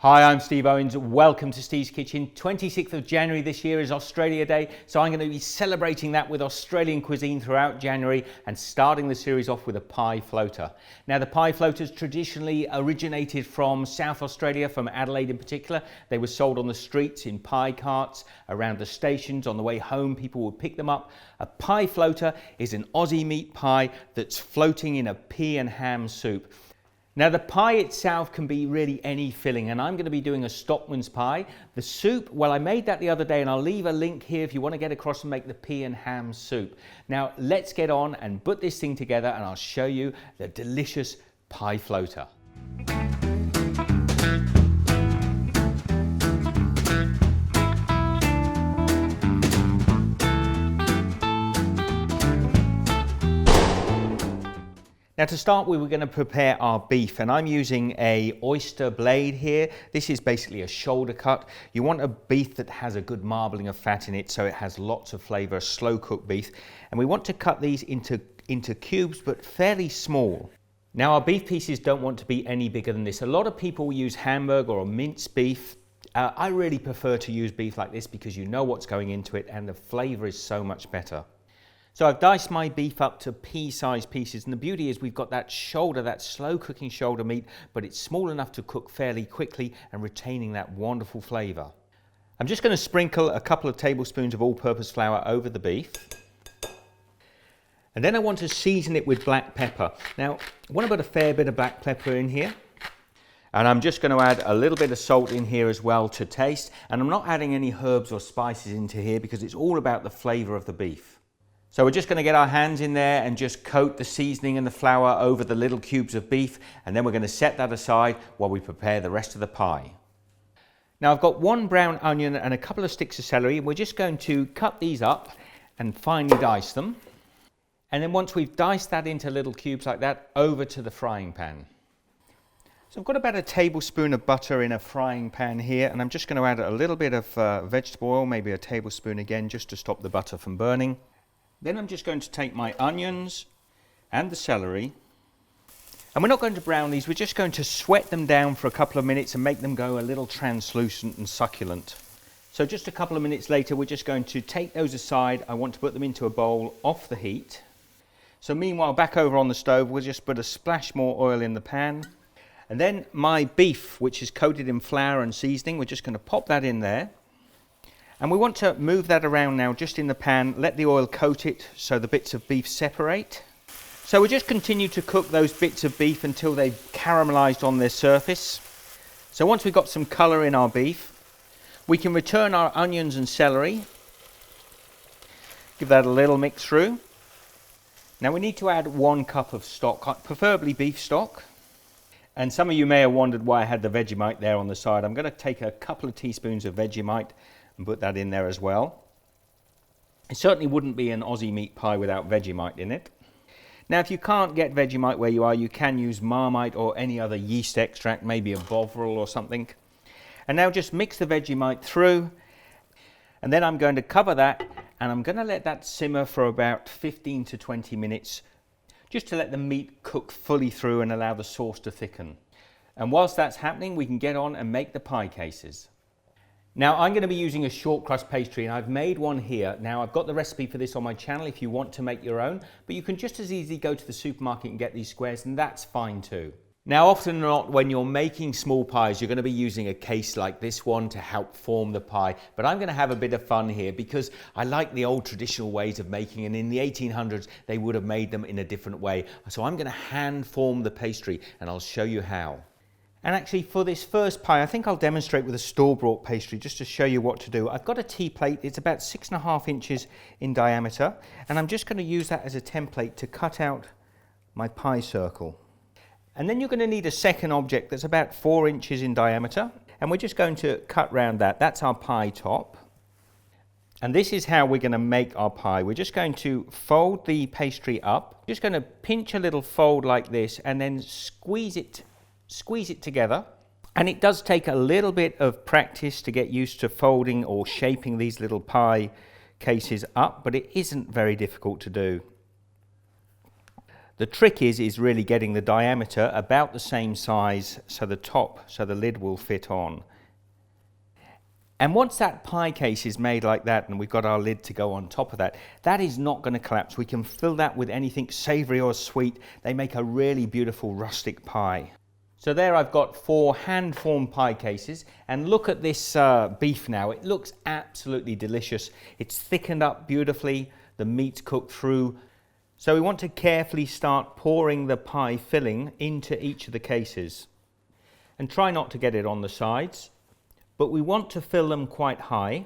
Hi, I'm Steve Owens. Welcome to Steve's Kitchen. 26th of January this year is Australia Day, so I'm going to be celebrating that with Australian cuisine throughout January and starting the series off with a pie floater. Now, the pie floaters traditionally originated from South Australia, from Adelaide in particular. They were sold on the streets in pie carts, around the stations. On the way home, people would pick them up. A pie floater is an Aussie meat pie that's floating in a pea and ham soup. Now, the pie itself can be really any filling, and I'm going to be doing a Stockman's pie. The soup, well, I made that the other day, and I'll leave a link here if you want to get across and make the pea and ham soup. Now, let's get on and put this thing together, and I'll show you the delicious pie floater. Now, to start with, we're going to prepare our beef, and I'm using a oyster blade here. This is basically a shoulder cut. You want a beef that has a good marbling of fat in it, so it has lots of flavour, a slow cooked beef. And we want to cut these into cubes, but fairly small. Now, our beef pieces don't want to be any bigger than this. A lot of people use hamburger or minced beef. I really prefer to use beef like this because you know what's going into it and the flavour is so much better. So I've diced my beef up to pea-sized pieces, and the beauty is we've got that shoulder, that slow cooking shoulder meat, but it's small enough to cook fairly quickly and retaining that wonderful flavour. I'm just going to sprinkle a couple of tablespoons of all-purpose flour over the beef. And then I want to season it with black pepper. Now, I want to put a fair bit of black pepper in here. And I'm just going to add a little bit of salt in here as well to taste. And I'm not adding any herbs or spices into here because it's all about the flavour of the beef. So we're just going to get our hands in there and just coat the seasoning and the flour over the little cubes of beef, and then we're going to set that aside while we prepare the rest of the pie. Now, I've got one brown onion and a couple of sticks of celery, and we're just going to cut these up and finely dice them. And then once we've diced that into little cubes like that, over to the frying pan. So I've got about a tablespoon of butter in a frying pan here, and I'm just going to add a little bit of vegetable oil, maybe a tablespoon again, just to stop the butter from burning. Then I'm just going to take my onions and the celery, and we're not going to brown these, we're just going to sweat them down for a couple of minutes and make them go a little translucent and succulent. So just a couple of minutes later, we're just going to take those aside. I want to put them into a bowl off the heat. So meanwhile, back over on the stove, we'll just put a splash more oil in the pan. And then my beef, which is coated in flour and seasoning, we're just going to pop that in there. And we want to move that around now just in the pan, let the oil coat it so the bits of beef separate. So we just continue to cook those bits of beef until they've caramelised on their surface. So once we've got some colour in our beef, we can return our onions and celery. Give that a little mix through. Now we need to add 1 cup of stock, preferably beef stock. And some of you may have wondered why I had the Vegemite there on the side. I'm going to take a couple of teaspoons of Vegemite and put that in there as well. It certainly wouldn't be an Aussie meat pie without Vegemite in it. Now, if you can't get Vegemite where you are, you can use Marmite or any other yeast extract, maybe a Bovril or something. And now just mix the Vegemite through, and then I'm going to cover that, and I'm going to let that simmer for about 15 to 20 minutes, just to let the meat cook fully through and allow the sauce to thicken. And whilst that's happening, we can get on and make the pie cases. Now, I'm going to be using a shortcrust pastry, and I've made one here. Now, I've got the recipe for this on my channel if you want to make your own, but you can just as easily go to the supermarket and get these squares, and that's fine too. Now, often or not, when you're making small pies, you're going to be using a case like this one to help form the pie, but I'm going to have a bit of fun here because I like the old traditional ways of making, and in the 1800s, they would have made them in a different way. So I'm going to hand form the pastry, and I'll show you how. And actually, for this first pie, I think I'll demonstrate with a store-bought pastry just to show you what to do. I've got a tea plate. It's about 6.5 inches in diameter, and I'm just going to use that as a template to cut out my pie circle. And then you're going to need a second object that's about 4 inches in diameter, and we're just going to cut round that. That's our pie top. And this is how we're going to make our pie. We're just going to fold the pastry up, just going to pinch a little fold like this, and then squeeze it together. And it does take a little bit of practice to get used to folding or shaping these little pie cases up, but it isn't very difficult to do. The trick is really getting the diameter about the same size so the lid will fit on. And once that pie case is made like that and we've got our lid to go on top of that, that is not going to collapse. We can fill that with anything savoury or sweet. They make a really beautiful rustic pie. So there I've got 4 hand-formed pie cases, and look at this beef now. It looks absolutely delicious. It's thickened up beautifully, the meat's cooked through. So we want to carefully start pouring the pie filling into each of the cases. And try not to get it on the sides, but we want to fill them quite high.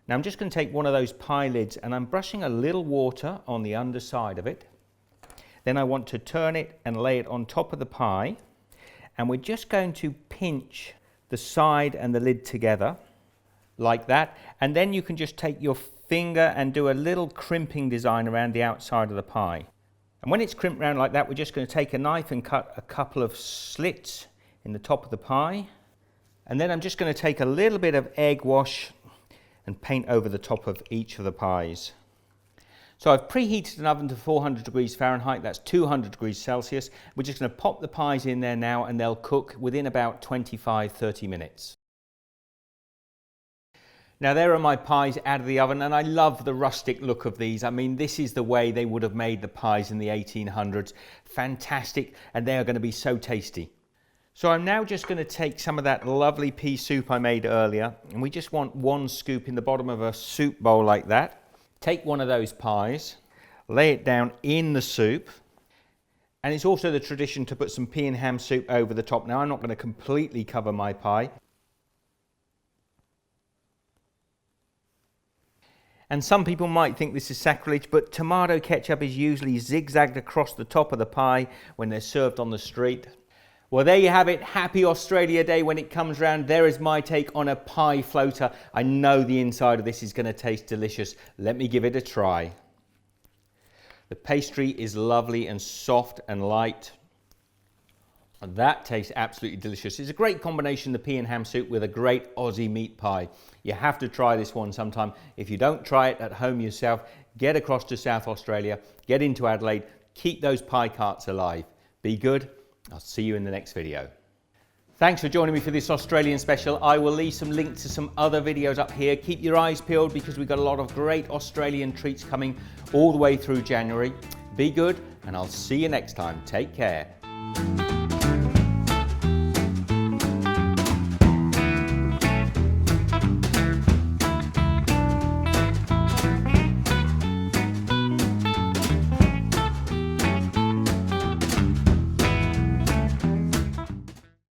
Now I'm just going to take one of those pie lids and I'm brushing a little water on the underside of it. Then I want to turn it and lay it on top of the pie. And we're just going to pinch the side and the lid together like that. And then you can just take your finger and do a little crimping design around the outside of the pie. And when it's crimped around like that, we're just going to take a knife and cut a couple of slits in the top of the pie. And then I'm just going to take a little bit of egg wash and paint over the top of each of the pies. So I've preheated an oven to 400 degrees Fahrenheit, that's 200 degrees Celsius. We're just going to pop the pies in there now and they'll cook within about 25-30 minutes. Now there are my pies out of the oven, and I love the rustic look of these. I mean, this is the way they would have made the pies in the 1800s. Fantastic, and they are going to be so tasty. So I'm now just going to take some of that lovely pea soup I made earlier, and we just want 1 scoop in the bottom of a soup bowl like that. Take one of those pies, lay it down in the soup, and it's also the tradition to put some pea and ham soup over the top. Now I'm not going to completely cover my pie. And some people might think this is sacrilege, but tomato ketchup is usually zigzagged across the top of the pie when they're served on the street. Well, there you have it. Happy Australia Day when it comes round. There is my take on a pie floater. I know the inside of this is going to taste delicious. Let me give it a try. The pastry is lovely and soft and light. And that tastes absolutely delicious. It's a great combination, the pea and ham soup, with a great Aussie meat pie. You have to try this one sometime. If you don't try it at home yourself, get across to South Australia, get into Adelaide, keep those pie carts alive. Be good. I'll see you in the next video. Thanks for joining me for this Australian special. I will leave some links to some other videos up here. Keep your eyes peeled because we've got a lot of great Australian treats coming all the way through January. Be good, and I'll see you next time. Take care.